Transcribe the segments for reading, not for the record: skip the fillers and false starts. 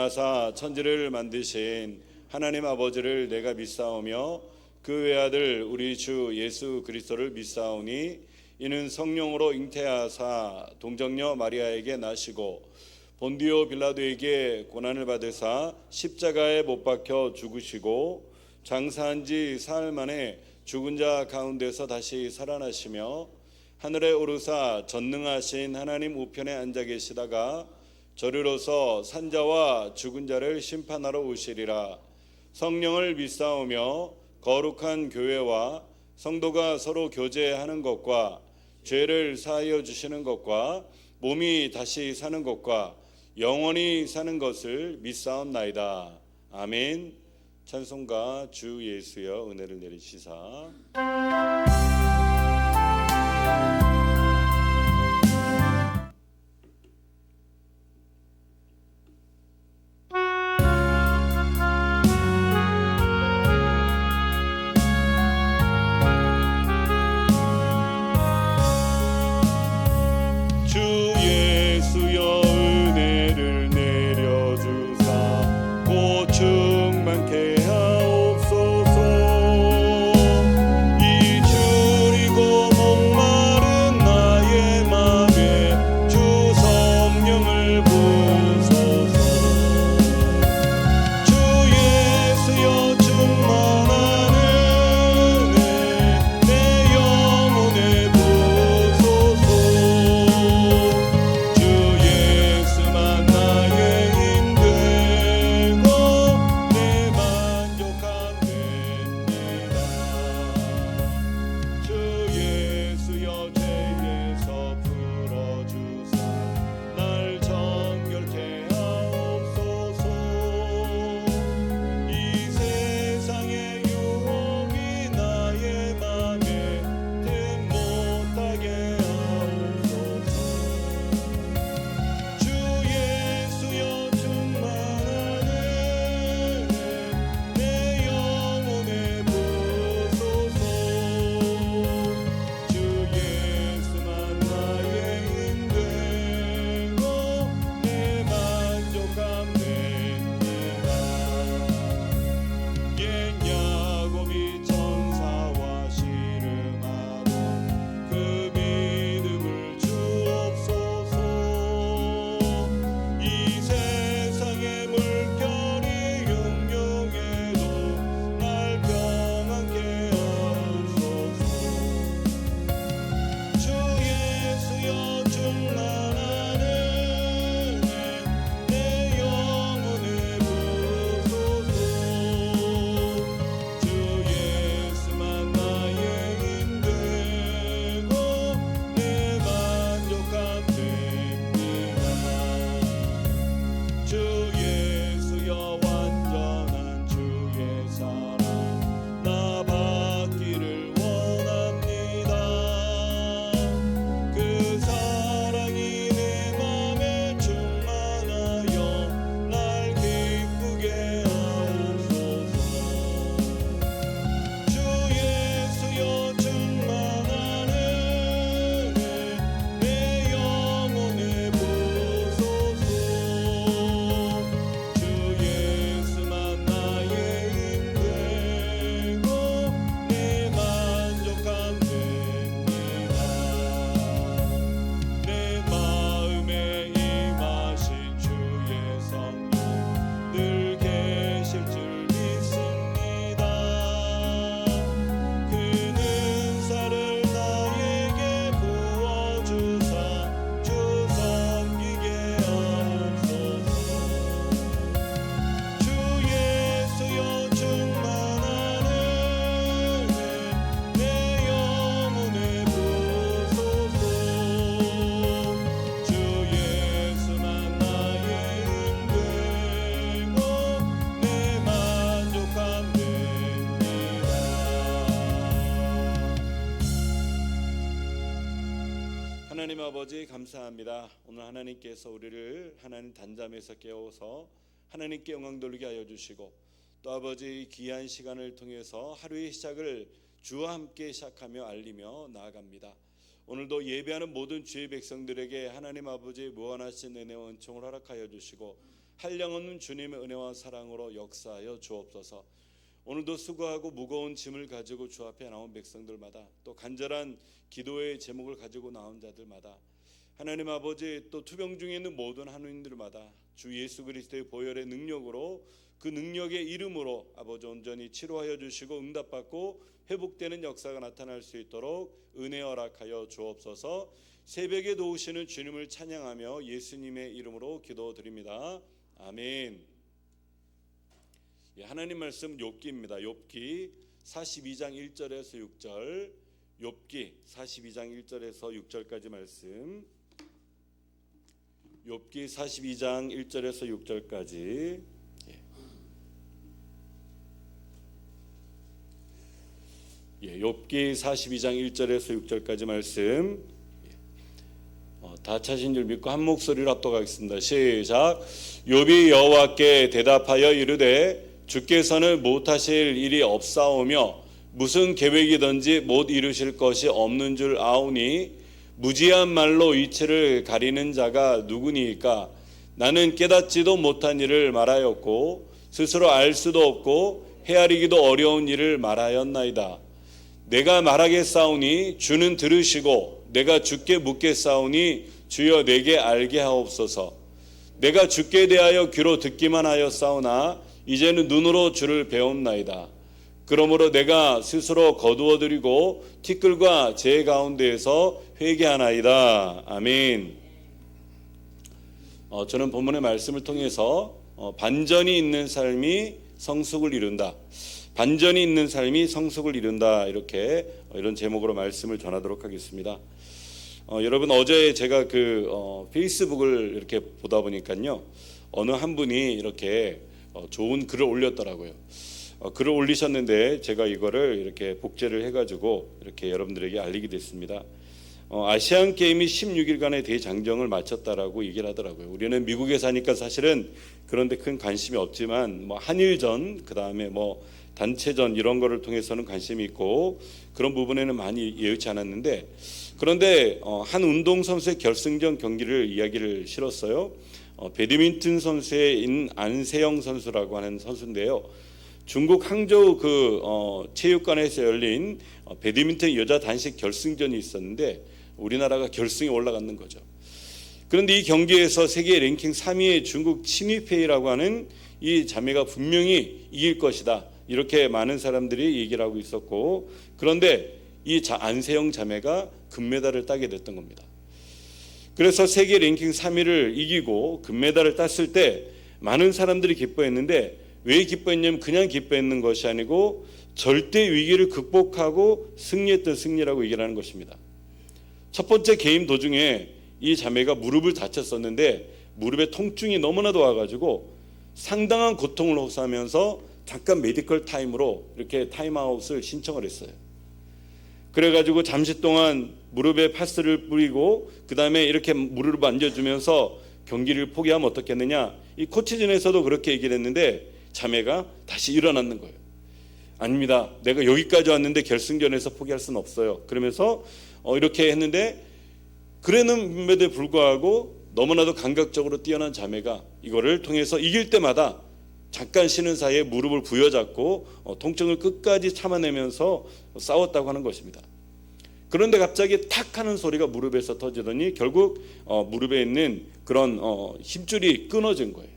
인자하사 천지를 만드신 하나님 아버지를 내가 믿사오며 그 외아들 우리 주 예수 그리스도를 믿사오니 이는 성령으로 잉태하사 동정녀 마리아에게 나시고 본디오 빌라도에게 고난을 받으사 십자가에 못 박혀 죽으시고 장사한 지 사흘 만에 죽은 자 가운데서 다시 살아나시며 하늘에 오르사 전능하신 하나님 우편에 앉아 계시다가 저리로서 산자와 죽은 자를 심판하러 오시리라. 성령을 믿사오며 거룩한 교회와 성도가 서로 교제하는 것과 죄를 사하여 주시는 것과 몸이 다시 사는 것과 영원히 사는 것을 믿사옵나이다. 아멘. 찬송가 주 예수여 은혜를 내리시사. 하나님 아버지 감사합니다. 오늘 하나님께서 우리를 하나님 단잠에서 깨워서 하나님께 영광 돌리게 하여 주시고 또 아버지 귀한 시간을 통해서 하루의 시작을 주와 함께 시작하며 알리며 나아갑니다. 오늘도 예배하는 모든 주의 백성들에게 하나님 아버지의 무한하신 은혜와 은총을 허락하여 주시고 한량없는 주님의 은혜와 사랑으로 역사하여 주옵소서. 오늘도 수고하고 무거운 짐을 가지고 주 앞에 나온 백성들마다, 또 간절한 기도의 제목을 가지고 나온 자들마다, 하나님 아버지, 또 투병 중에 있는 모든 한우인들마다 주 예수 그리스도의 보혈의 능력으로, 그 능력의 이름으로 아버지 온전히 치료하여 주시고 응답받고 회복되는 역사가 나타날 수 있도록 은혜 허락하여 주옵소서. 새벽에 도우시는 주님을 찬양하며 예수님의 이름으로 기도드립니다. 아멘. 하나님 말씀 욥기입니다. 욥기 42장 1절에서 6절, 욥기 42장 1절에서 6절까지 말씀. 욥기 42장 1절에서 6절까지. 욥기 42장 1절에서 6절까지 말씀. 다 찾으신 줄 믿고 한 목소리로 합독하겠습니다. 시작. 욥이 여호와께 대답하여 이르되 주께서는 못하실 일이 없사오며 무슨 계획이든지 못 이루실 것이 없는 줄 아오니 무지한 말로 이치를 가리는 자가 누구니이까? 나는 깨닫지도 못한 일을 말하였고 스스로 알 수도 없고 헤아리기도 어려운 일을 말하였나이다. 내가 말하겠사오니 주는 들으시고 내가 주께 묻겠사오니 주여 내게 알게 하옵소서. 내가 주께 대하여 귀로 듣기만 하였사오나 이제는 눈으로 주를 배웠나이다. 그러므로 내가 스스로 거두어드리고 티끌과 제 가운데에서 회개하나이다. 아멘. 저는 본문의 말씀을 통해서 반전이 있는 삶이 성숙을 이룬다, 반전이 있는 삶이 성숙을 이룬다, 이런 제목으로 말씀을 전하도록 하겠습니다. 여러분, 어제 제가 페이스북을 이렇게 보다 보니까요, 어느 한 분이 이렇게 좋은 글을 올렸더라고요. 글을 올리셨는데 제가 이거를 이렇게 복제를 해가지고 이렇게 여러분들에게 알리게 됐습니다. 아시안 게임이 16일간의 대장정을 마쳤다라고 얘기를 하더라고요. 우리는 미국에 사니까 사실은 그런데 큰 관심이 없지만 한일전, 그 다음에 단체전 이런 거를 통해서는 관심이 있고 그런 부분에는 많이 예의치 않았는데, 그런데 한 운동선수의 결승전 경기를 이야기를 실었어요. 배드민턴 선수인 안세영 선수라고 하는 선수인데요. 중국 항저우 체육관에서 열린 배드민턴 여자 단식 결승전이 있었는데 우리나라가 결승에 올라갔는 거죠. 그런데 이 경기에서 세계 랭킹 3위의 중국 친위페이라고 하는 이 자매가 분명히 이길 것이다, 이렇게 많은 사람들이 얘기를 하고 있었고, 그런데 이 안세영 자매가 금메달을 따게 됐던 겁니다. 그래서 세계 랭킹 3위를 이기고 금메달을 땄을 때 많은 사람들이 기뻐했는데, 왜 기뻐했냐면 그냥 기뻐했는 것이 아니고 절대 위기를 극복하고 승리했던 승리라고 얘기를 하는 것입니다. 첫 번째 개인 도중에 이 자매가 무릎을 다쳤었는데 무릎에 통증이 너무나도 와가지고 상당한 고통을 호소하면서 잠깐 메디컬 타임으로 이렇게 타임아웃을 신청을 했어요. 그래가지고 잠시 동안 무릎에 파스를 뿌리고 그 다음에 이렇게 무릎을 만져주면서 경기를 포기하면 어떻겠느냐, 이 코치진에서도 그렇게 얘기를 했는데 자매가 다시 일어났는 거예요. 아닙니다, 내가 여기까지 왔는데 결승전에서 포기할 수는 없어요. 그러면서 이렇게 했는데, 그랬는데도 불구하고 너무나도 감각적으로 뛰어난 자매가 이거를 통해서 이길 때마다 잠깐 쉬는 사이에 무릎을 부여잡고 통증을 끝까지 참아내면서 싸웠다고 하는 것입니다. 그런데 갑자기 탁 하는 소리가 무릎에서 터지더니 결국 무릎에 있는 그런 힘줄이 끊어진 거예요.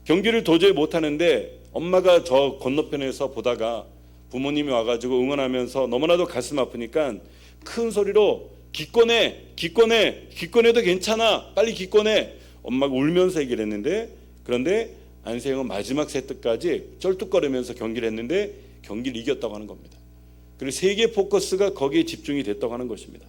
경기를 도저히 못하는데 엄마가 저 건너편에서 보다가 부모님이 와가지고 응원하면서 너무나도 가슴 아프니까 큰 소리로 기권해, 기권해, 기권해도 괜찮아, 빨리 기권해, 엄마가 울면서 얘기를 했는데, 그런데 안세영은 마지막 세트까지 쩔뚝거리면서 경기를 했는데 경기를 이겼다고 하는 겁니다. 그리고 세계 포커스가 거기에 집중이 됐다고 하는 것입니다.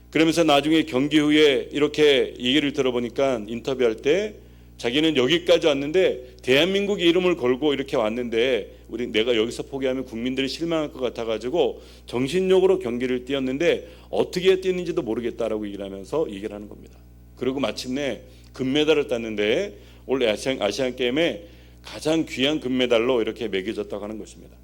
그러면서 나중에 경기 후에 이렇게 얘기를 들어보니까 인터뷰할 때 자기는 여기까지 왔는데 대한민국의 이름을 걸고 이렇게 왔는데 내가 여기서 포기하면 국민들이 실망할 것 같아가지고 정신력으로 경기를 뛰었는데 어떻게 뛰는지도 모르겠다라고 얘기를 하면서 얘기를 하는 겁니다. 그리고 마침내 금메달을 땄는데 올해 아시안 게임에 가장 귀한 금메달로 이렇게 매겨졌다고 하는 것입니다.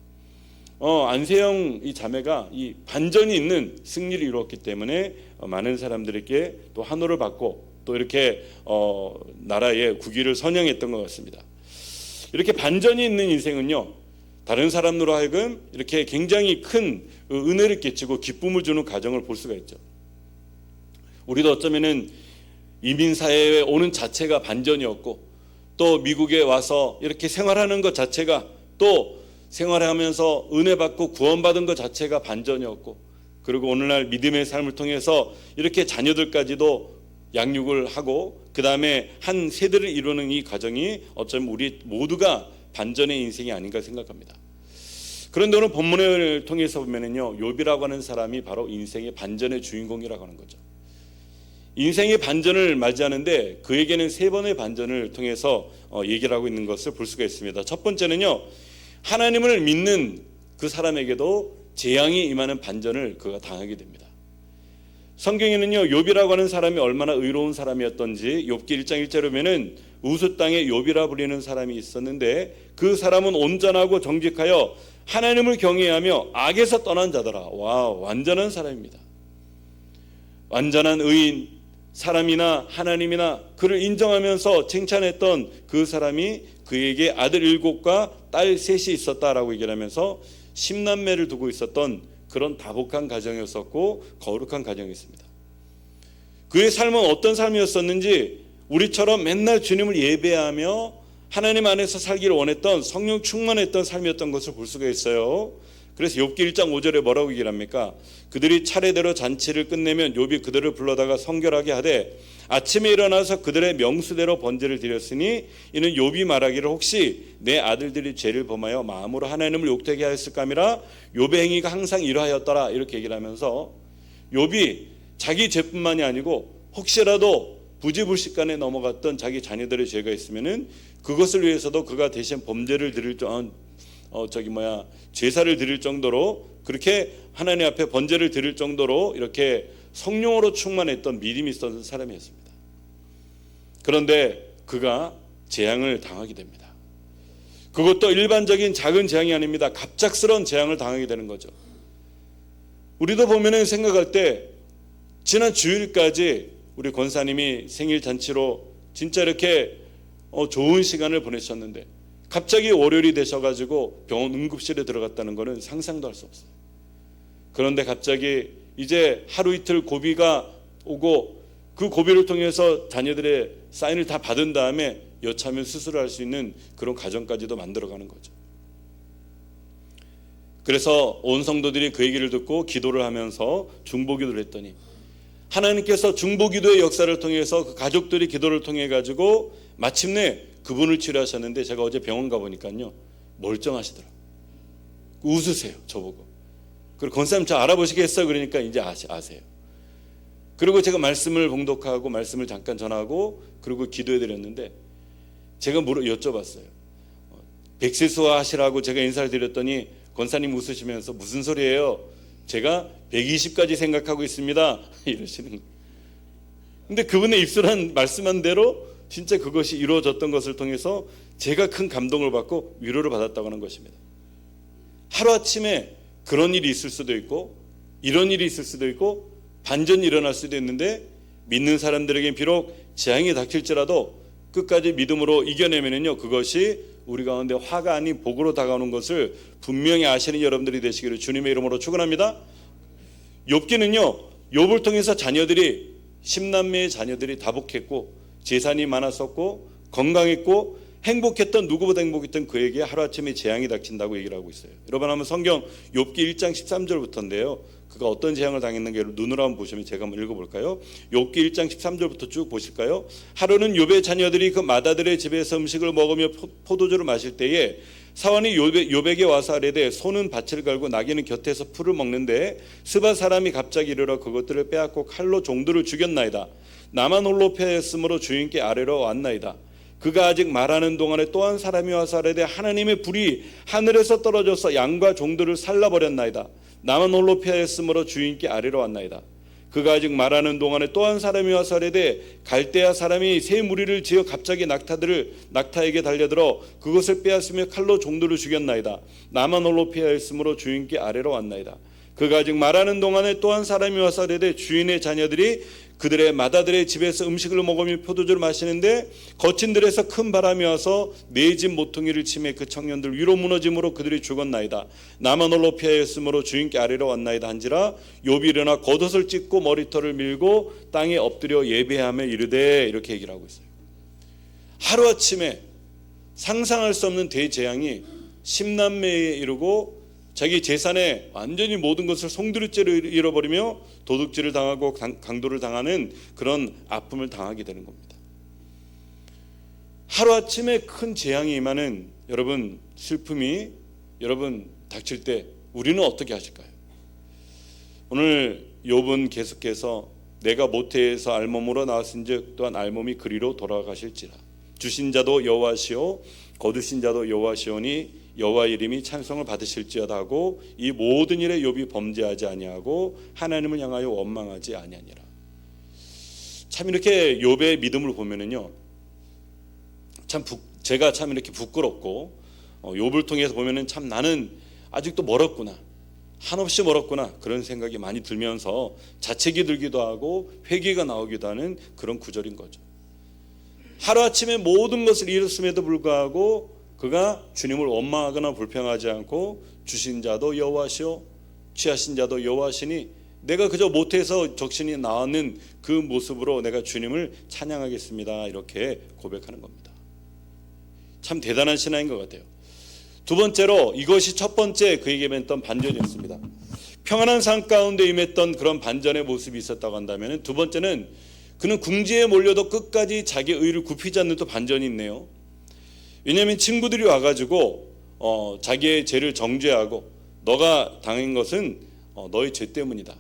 안세영 이 자매가 이 반전이 있는 승리를 이루었기 때문에 많은 사람들에게 또 환호를 받고 또 이렇게 나라의 국위를 선양했던 것 같습니다. 이렇게 반전이 있는 인생은요, 다른 사람으로 하여금 이렇게 굉장히 큰 은혜를 끼치고 기쁨을 주는 가정을 볼 수가 있죠. 우리도 어쩌면은 이민 사회에 오는 자체가 반전이었고, 또 미국에 와서 이렇게 생활하는 것 자체가, 또 생활하면서 은혜 받고 구원받은 것 자체가 반전이었고, 그리고 오늘날 믿음의 삶을 통해서 이렇게 자녀들까지도 양육을 하고 그 다음에 한 세대를 이루는 이 과정이 어쩌면 우리 모두가 반전의 인생이 아닌가 생각합니다. 그런데 오늘 본문을 통해서 보면은요, 욥이라고 하는 사람이 바로 인생의 반전의 주인공이라고 하는 거죠. 인생의 반전을 맞이하는데 그에게는 세 번의 반전을 통해서 얘기를 하고 있는 것을 볼 수가 있습니다. 첫 번째는요, 하나님을 믿는 그 사람에게도 재앙이 임하는 반전을 그가 당하게 됩니다. 성경에는요, 욥이라고 하는 사람이 얼마나 의로운 사람이었던지 욥기 1장 1절에 보면은 우스 땅에 욥이라 불리는 사람이 있었는데 그 사람은 온전하고 정직하여 하나님을 경외하며 악에서 떠난 자더라. 와, 완전한 사람입니다. 완전한 의인, 사람이나 하나님이나 그를 인정하면서 칭찬했던 그 사람이 그에게 아들 7과 딸 3이 있었다라고 얘기를 하면서 10남매를 두고 있었던 그런 다복한 가정이었었고 거룩한 가정이었습니다. 그의 삶은 어떤 삶이었었는지 우리처럼 맨날 주님을 예배하며 하나님 안에서 살기를 원했던 성령 충만했던 삶이었던 것을 볼 수가 있어요. 그래서 욥기 1장 5절에 뭐라고 얘기를 합니까? 그들이 차례대로 잔치를 끝내면 욥이 그들을 불러다가 성결하게 하되 아침에 일어나서 그들의 명수대로 번제를 드렸으니 이는 욥이 말하기를 혹시 내 아들들이 죄를 범하여 마음으로 하나님을 욕되게 하였을까 함이라. 욥의 행위가 항상 이러하였더라, 이렇게 얘기를 하면서 욥이 자기 죄뿐만이 아니고 혹시라도 부지불식간에 넘어갔던 자기 자녀들의 죄가 있으면은 그것을 위해서도 그가 대신 범죄를 드릴 제사를 드릴 정도로, 그렇게 하나님 앞에 번제를 드릴 정도로 이렇게 성령으로 충만했던 믿음이 있었던 사람이었습니다. 그런데 그가 재앙을 당하게 됩니다. 그것도 일반적인 작은 재앙이 아닙니다. 갑작스러운 재앙을 당하게 되는 거죠. 우리도 보면은 생각할 때 지난 주일까지 우리 권사님이 생일 잔치로 진짜 이렇게 좋은 시간을 보내셨는데 갑자기 월요일이 되셔가지고 병원 응급실에 들어갔다는 것은 상상도 할 수 없어요. 그런데 갑자기 이제 하루 이틀 고비가 오고 그 고비를 통해서 자녀들의 사인을 다 받은 다음에 여차하면 수술을 할 수 있는 그런 과정까지도 만들어가는 거죠. 그래서 온 성도들이 그 얘기를 듣고 기도를 하면서 중보기도를 했더니 하나님께서 중보기도의 역사를 통해서 그 가족들이 기도를 통해 가지고 마침내 그분을 치료하셨는데, 제가 어제 병원 가보니까요 멀쩡하시더라고요. 웃으세요, 저보고. 그리고 권사님 저 알아보시겠어요? 그러니까 이제 아세요. 그리고 제가 말씀을 봉독하고 말씀을 잠깐 전하고 그리고 기도해드렸는데 제가 여쭤봤어요. 백세수화 하시라고 제가 인사를 드렸더니 권사님 웃으시면서 무슨 소리예요? 제가 120까지 생각하고 있습니다, 이러시는 거예요. 근데 그분의 입술한 말씀한 대로 진짜 그것이 이루어졌던 것을 통해서 제가 큰 감동을 받고 위로를 받았다고 하는 것입니다. 하루아침에 그런 일이 있을 수도 있고 이런 일이 있을 수도 있고 반전이 일어날 수도 있는데 믿는 사람들에게 비록 재앙이 닥칠지라도 끝까지 믿음으로 이겨내면요 그것이 우리 가운데 화가 아닌 복으로 다가오는 것을 분명히 아시는 여러분들이 되시기를 주님의 이름으로 축원합니다. 욥기는요 욥을 통해서 자녀들이 10남매의 자녀들이 다복했고 재산이 많았었고 건강했고 행복했던, 누구보다 행복했던 그에게 하루아침에 재앙이 닥친다고 얘기를 하고 있어요. 여러분 한번 성경 욥기 1장 13절부터인데요 그가 어떤 재앙을 당했는가 눈으로 한번 보시면 제가 한번 읽어볼까요? 욥기 1장 13절부터 쭉 보실까요? 하루는 욥의 자녀들이 그 마다들의 집에서 음식을 먹으며 포도주를 마실 때에 사원이 욥에게 와서 아뢰되 소는 밭을 갈고 나귀는 곁에서 풀을 먹는데 스바 사람이 갑자기 이르러 그것들을 빼앗고 칼로 종들을 죽였나이다. 나만 홀로 패했으므로 주인께 아뢰러 왔나이다. 그가 아직 말하는 동안에 또 한 사람이 와서 아뢰되 하나님의 불이 하늘에서 떨어져서 양과 종들을 살라버렸나이다. 나만 홀로 패했으므로 주인께 아뢰러 왔나이다. 그가 아직 말하는 동안에 또 한 사람이 와서 아뢰되 갈대아 사람이 새 무리를 지어 갑자기 낙타에게 달려들어 그것을 빼앗으며 칼로 종들을 죽였나이다. 나만 홀로 패하였으므로 주인께 아뢰러 왔나이다. 그가 아직 말하는 동안에 또 한 사람이 와서 아뢰되 주인의 자녀들이 그들의 마다들의 집에서 음식을 먹으며 포도주를 마시는데 거친 들에서 큰 바람이 와서 내 집 모퉁이를 치매 그 청년들 위로 무너짐으로 그들이 죽었나이다. 나만 홀로 피하였으므로 주인께 아뢰러 왔나이다 한지라. 욥이 일어나 겉옷을 찢고 머리털을 밀고 땅에 엎드려 예배하며 이르되, 이렇게 얘기를 하고 있어요. 하루아침에 상상할 수 없는 대재앙이 10남매에 이르고 자기 재산에 완전히 모든 것을 송두리째로 잃어버리며 도둑질을 당하고 강도를 당하는 그런 아픔을 당하게 되는 겁니다. 하루아침에 큰 재앙이 임하는 여러분 슬픔이 여러분 닥칠 때 우리는 어떻게 하실까요? 오늘 욥은 계속해서 내가 모태에서 알몸으로 나왔은즉 또한 알몸이 그리로 돌아가실지라. 주신 자도 여호와시오 거두신 자도 여호와시오니 여호와 이름이 찬송을 받으실지어다 하고 이 모든 일에 욥이 범죄하지 아니하고 하나님을 향하여 원망하지 아니하니라. 참 이렇게 욥의 믿음을 보면은요, 제가 참 이렇게 부끄럽고 욥을 통해서 보면은 참 나는 아직도 멀었구나, 한없이 멀었구나 그런 생각이 많이 들면서 자책이 들기도 하고 회개가 나오기도 하는 그런 구절인 거죠. 하루아침에 모든 것을 잃었음에도 불구하고 그가 주님을 원망하거나 불평하지 않고 주신 자도 여호와시오 취하신 자도 여호와시니 내가 그저 모태에서 적신이 나왔는 그 모습으로 내가 주님을 찬양하겠습니다, 이렇게 고백하는 겁니다. 참 대단한 신앙인 것 같아요. 두 번째로 이것이 첫 번째 그에게 맺던 반전이었습니다. 평안한 삶 가운데 임했던 그런 반전의 모습이 있었다고 한다면, 두 번째는 그는 궁지에 몰려도 끝까지 자기 의를 굽히지 않는 또 반전이 있네요. 왜냐하면 친구들이 와가지고 자기의 죄를 정죄하고 너가 당한 것은 너의 죄 때문이다.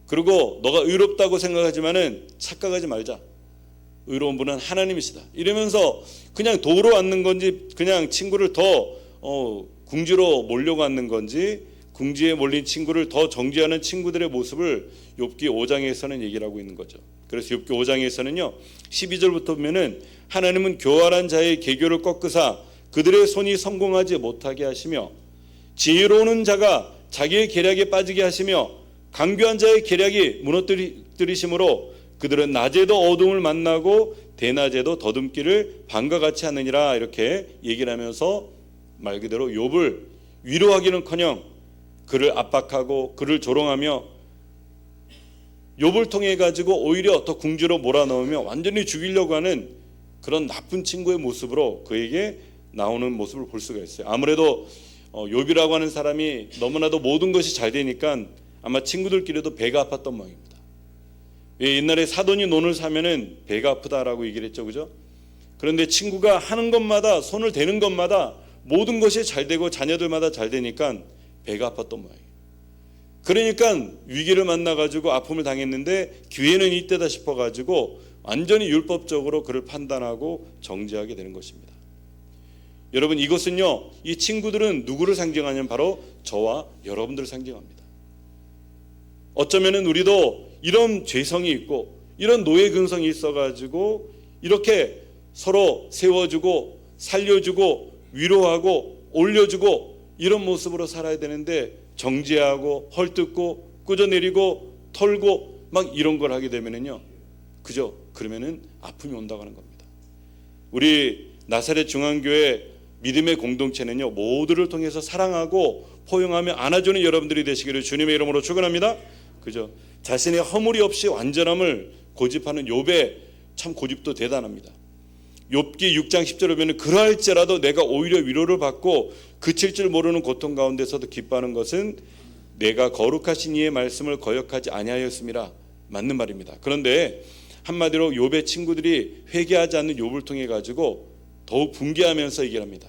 그리고 너가 의롭다고 생각하지만은 착각하지 말자. 의로운 분은 하나님이시다. 이러면서 그냥 도로 앉는 건지 그냥 친구를 더 궁지로 몰려고 앉는 건지 궁지에 몰린 친구를 더 정죄하는 친구들의 모습을 욥기 5장에서는 얘기를 하고 있는 거죠. 그래서 욥기 5장에서는요 12절부터 보면은 하나님은 교활한 자의 계교를 꺾으사 그들의 손이 성공하지 못하게 하시며 지혜로운 자가 자기의 계략에 빠지게 하시며 강교한 자의 계략이 무너뜨리심으로 그들은 낮에도 어둠을 만나고 대낮에도 더듬기를 밤과 같이 하느니라, 이렇게 얘기를 하면서 말 그대로 욥을 위로하기는커녕 그를 압박하고 그를 조롱하며 욥을 통해 가지고 오히려 더 궁지로 몰아넣으며 완전히 죽이려고 하는 그런 나쁜 친구의 모습으로 그에게 나오는 모습을 볼 수가 있어요. 아무래도 욥이라고 하는 사람이 너무나도 모든 것이 잘 되니까 아마 친구들끼리도 배가 아팠던 모양입니다. 옛날에 사돈이 논을 사면은 배가 아프다라고 얘기를 했죠, 그죠? 그런데 친구가 하는 것마다 손을 대는 것마다 모든 것이 잘 되고 자녀들마다 잘 되니까 배가 아팠던 모양이에요. 그러니까 위기를 만나가지고 아픔을 당했는데 기회는 이때다 싶어가지고 완전히 율법적으로 그를 판단하고 정죄하게 되는 것입니다. 여러분 이것은요, 이 친구들은 누구를 상징하냐면 바로 저와 여러분들을 상징합니다. 어쩌면은 우리도 이런 죄성이 있고 이런 노예 근성이 있어가지고 이렇게 서로 세워주고 살려주고 위로하고 올려주고 이런 모습으로 살아야 되는데 정죄하고 헐뜯고 꾸져내리고 털고 막 이런 걸 하게 되면은요, 그죠? 그러면은 아픔이 온다고 하는 겁니다. 우리 나사렛 중앙교회 믿음의 공동체는요, 모두를 통해서 사랑하고 포용하며 안아주는 여러분들이 되시기를 주님의 이름으로 축원합니다. 그죠? 자신의 허물이 없이 완전함을 고집하는 욥의 참 고집도 대단합니다. 욥기 6장 10절에 보면 그러할지라도 내가 오히려 위로를 받고 그칠 줄 모르는 고통 가운데서도 기뻐하는 것은 내가 거룩하신 이의 말씀을 거역하지 아니하였음이라. 맞는 말입니다. 그런데 한마디로 욥의 친구들이 회개하지 않는 욥을 통해 가지고 더욱 분개하면서 얘기를 합니다.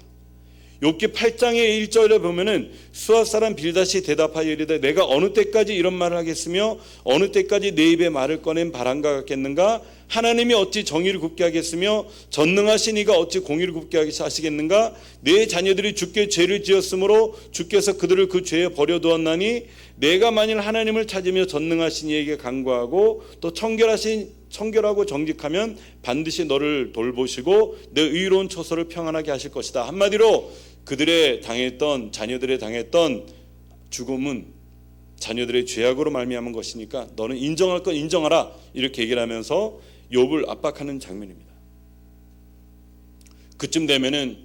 욥기 8장의 1절에 보면은 수앗 사람 빌닷이 대답하여 이르되 내가 어느 때까지 이런 말을 하겠으며 어느 때까지 내 입에 말을 꺼낸 바람과 같겠는가? 하나님이 어찌 정의를 굽게 하겠으며 전능하신 이가 어찌 공의를 굽게 하시겠는가? 내 자녀들이 주께 죄를 지었으므로 주께서 그들을 그 죄에 버려두었나니 내가 만일 하나님을 찾으며 전능하신 이에게 간구하고 또 청결하고 정직하면 반드시 너를 돌보시고 내 의로운 처소를 평안하게 하실 것이다. 한마디로 그들의 당했던 자녀들의 당했던 죽음은 자녀들의 죄악으로 말미암은 것이니까 너는 인정할 건 인정하라, 이렇게 얘기를 하면서 욥을 압박하는 장면입니다. 그쯤 되면은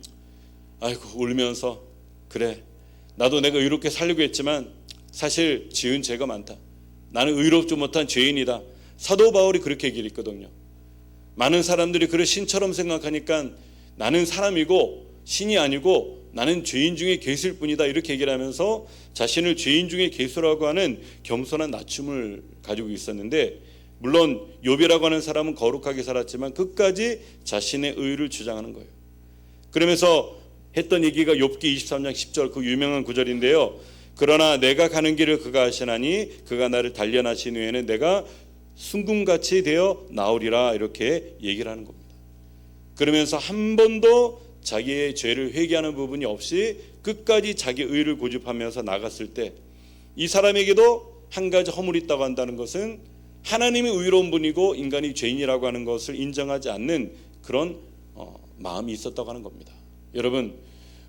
아이고 울면서 그래 나도 내가 의롭게 살려고 했지만 사실 지은 죄가 많다. 나는 의롭지 못한 죄인이다. 사도 바울이 그렇게 얘기를 했거든요. 많은 사람들이 그를 신처럼 생각하니까 나는 사람이고 신이 아니고 나는 죄인 중에 괴수일 뿐이다, 이렇게 얘기를 하면서 자신을 죄인 중에 괴수라고 하는 겸손한 낮춤을 가지고 있었는데, 물론 욥이라고 하는 사람은 거룩하게 살았지만 끝까지 자신의 의를 주장하는 거예요. 그러면서 했던 얘기가 욥기 23장 10절 그 유명한 구절인데요. 그러나 내가 가는 길을 그가 아시나니 그가 나를 단련하신 후에는 내가 순금같이 되어 나오리라, 이렇게 얘기를 하는 겁니다. 그러면서 한 번도 자기의 죄를 회개하는 부분이 없이 끝까지 자기 의를 고집하면서 나갔을 때 이 사람에게도 한 가지 허물이 있다고 한다는 것은 하나님이 의로운 분이고 인간이 죄인이라고 하는 것을 인정하지 않는 그런 마음이 있었다고 하는 겁니다. 여러분,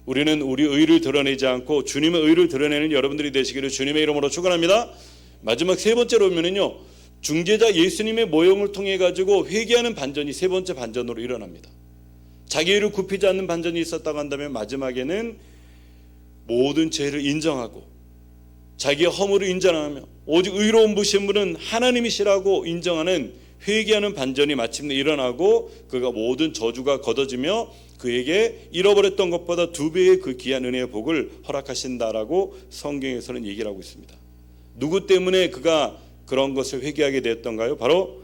우리는 우리 의를 드러내지 않고 주님의 의를 드러내는 여러분들이 되시기를 주님의 이름으로 축원합니다. 마지막 세 번째로 보면은요, 중재자 예수님의 모형을 통해 가지고 회개하는 반전이 세 번째 반전으로 일어납니다. 자기 의를 굽히지 않는 반전이 있었다고 한다면 마지막에는 모든 죄를 인정하고 자기의 허물을 인정하며 오직 의로운 분이신 분은 하나님이시라고 인정하는 회개하는 반전이 마침내 일어나고 그가 모든 저주가 걷어지며 그에게 잃어버렸던 것보다 2배의 그 귀한 은혜의 복을 허락하신다라고 성경에서는 얘기를 하고 있습니다. 누구 때문에 그가 그런 것을 회개하게 되었던가요? 바로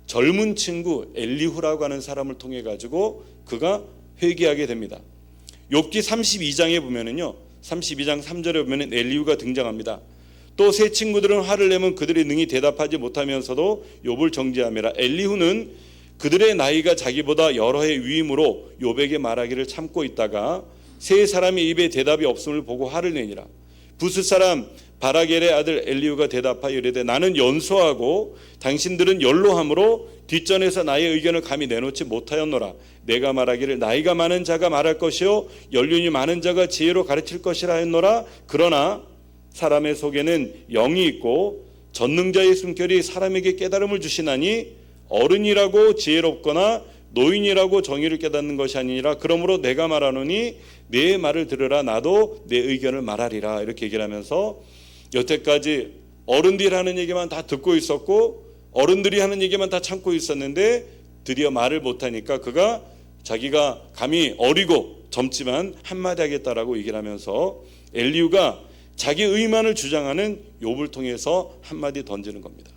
젊은 친구 엘리후라고 하는 사람을 통해 가지고 그가 회개하게 됩니다. 욥기 32장에 보면은요, 32장 3절에 보면은 엘리후가 등장합니다. 또 세 친구들은 화를 내면 그들이 능히 대답하지 못하면서도 욥을 정죄함이라. 엘리후는 그들의 나이가 자기보다 여러 해 위임으로 욥에게 말하기를 참고 있다가 세 사람의 입에 대답이 없음을 보고 화를 내니라. 부스 사람 바라겔의 아들 엘리후가 대답하여 이르되 나는 연소하고 당신들은 연로함으로 뒷전에서 나의 의견을 감히 내놓지 못하였노라. 내가 말하기를 나이가 많은 자가 말할 것이요 연륜이 많은 자가 지혜로 가르칠 것이라 했노라. 그러나 사람의 속에는 영이 있고 전능자의 숨결이 사람에게 깨달음을 주시나니 어른이라고 지혜롭거나 노인이라고 정의를 깨닫는 것이 아니니라. 그러므로 내가 말하노니 내 말을 들으라. 나도 내 의견을 말하리라. 이렇게 얘기를 하면서 여태까지 어른들이 하는 얘기만 다 듣고 있었고 어른들이 하는 얘기만 다 참고 있었는데 드디어 말을 못하니까 그가 자기가 감히 어리고 젊지만 한마디 하겠다라고 얘기를 하면서 엘리후가 자기 의만을 주장하는 욥을 통해서 한마디 던지는 겁니다.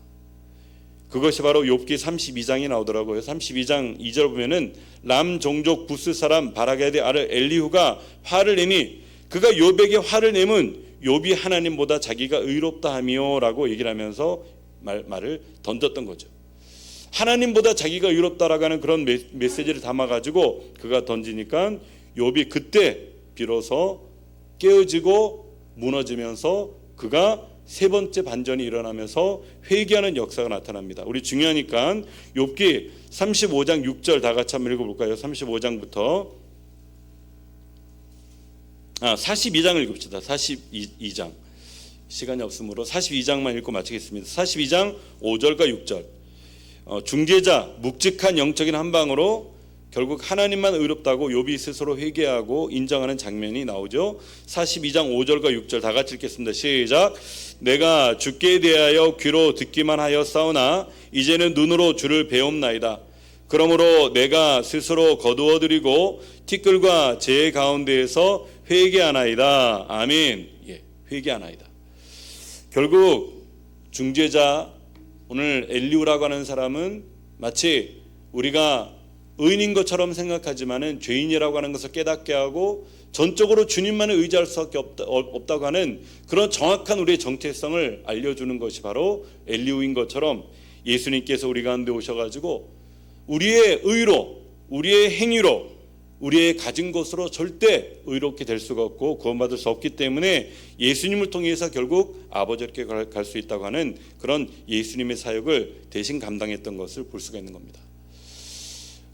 그것이 바로 욥기 32장이 나오더라고요. 32장 2절 보면은 람 종족 부스 사람 바라게의 아들 엘리후가 화를 내니 그가 욥에게 화를 내면 욥이 하나님보다 자기가 의롭다 하며라고 얘기를 하면서 말을 던졌던 거죠. 하나님보다 자기가 의롭다라고 하는 그런 메시지를 담아가지고 그가 던지니까 욥이 그때 비로소 깨어지고 무너지면서 그가 세 번째 반전이 일어나면서 회개하는 역사가 나타납니다. 우리 중요하니까 욥기 35장 6절 다 같이 한번 읽어볼까요? 35장부터 42장을 읽읍시다. 42장 시간이 없으므로 42장만 읽고 마치겠습니다. 42장 5절과 6절 중재자 묵직한 영적인 한방으로 결국 하나님만 의롭다고 욥이 스스로 회개하고 인정하는 장면이 나오죠. 42장 5절과 6절 다 같이 읽겠습니다. 시작. 내가 주께 대하여 귀로 듣기만 하였사오나 이제는 눈으로 주를 배움나이다. 그러므로 내가 스스로 거두어드리고 티끌과 재 가운데에서 회개하나이다. 아멘. 예, 회개하나이다. 결국 중재자 오늘 엘리후라고 하는 사람은 마치 우리가 의인인 것처럼 생각하지만은 죄인이라고 하는 것을 깨닫게 하고 전적으로 주님만을 의지할 수밖에 없다고 하는 그런 정확한 우리의 정체성을 알려주는 것이 바로 엘리후인 것처럼 예수님께서 우리 가운데 오셔가지고 우리의 의로, 우리의 행위로, 우리의 가진 것으로 절대 의롭게 될 수가 없고 구원받을 수 없기 때문에 예수님을 통해서 결국 아버지께 갈 수 있다고 하는 그런 예수님의 사역을 대신 감당했던 것을 볼 수가 있는 겁니다.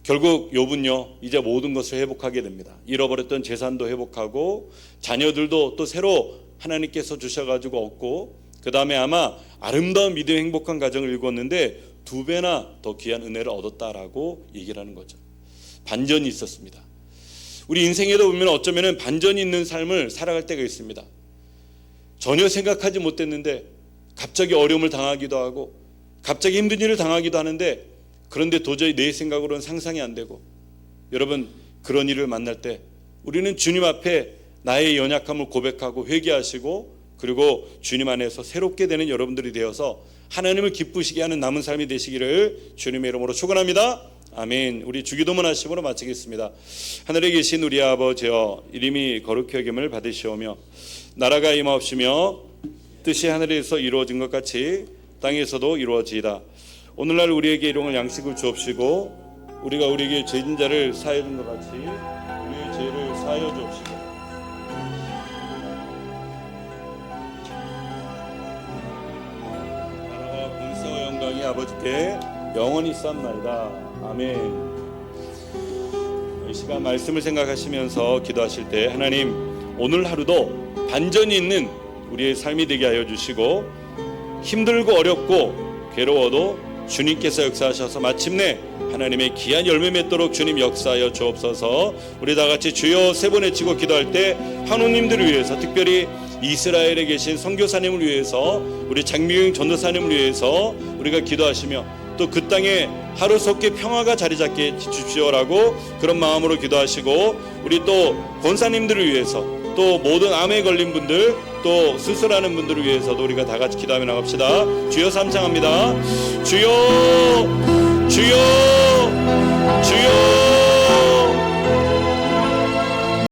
결국 욥은요 이제 모든 것을 회복하게 됩니다. 잃어버렸던 재산도 회복하고 자녀들도 또 새로 하나님께서 주셔가지고 얻고 그 다음에 아마 아름다운 믿음의 행복한 가정을 일궜는데 2배나 더 귀한 은혜를 얻었다라고 얘기를 하는 거죠. 반전이 있었습니다. 우리 인생에도 보면 어쩌면 반전이 있는 삶을 살아갈 때가 있습니다. 전혀 생각하지 못했는데 갑자기 어려움을 당하기도 하고 갑자기 힘든 일을 당하기도 하는데, 그런데 도저히 내 생각으로는 상상이 안 되고, 여러분 그런 일을 만날 때 우리는 주님 앞에 나의 연약함을 고백하고 회개하시고, 그리고 주님 안에서 새롭게 되는 여러분들이 되어서 하나님을 기쁘시게 하는 남은 삶이 되시기를 주님의 이름으로 축원합니다. 아멘. 우리 주기도문 하심으로 마치겠습니다. 하늘에 계신 우리 아버지여, 이름이 거룩히 여김을 받으시오며 나라가 임하옵시며 뜻이 하늘에서 이루어진 것 같이 땅에서도 이루어지이다. 오늘날 우리에게 일용할 양식을 주옵시고, 우리가 우리에게 죄진 자를 사하여 준 것 같이 우리의 죄를 사하여 주옵시고, 나라와 권세와 영광이 아버지께 영원히 쌓나이다. 아멘. 이 시간 말씀을 생각하시면서 기도하실 때 하나님, 오늘 하루도 반전이 있는 우리의 삶이 되게 하여 주시고, 힘들고 어렵고 괴로워도 주님께서 역사하셔서 마침내 하나님의 귀한 열매 맺도록 주님 역사하여 주옵소서. 우리 다 같이 주여 3번 외치고 기도할 때 한우님들을 위해서, 특별히 이스라엘에 계신 선교사님을 위해서, 우리 장미경 전도사님을 위해서 우리가 기도하시며, 또 그 땅에 하루속히 평화가 자리 잡게 해주십시오라고 그런 마음으로 기도하시고, 우리 또 권사님들을 위해서, 또 모든 암에 걸린 분들, 또 수술하는 분들을 위해서도 우리가 다 같이 기도하며 나갑시다. 주여 삼창합니다. 주여, 주여,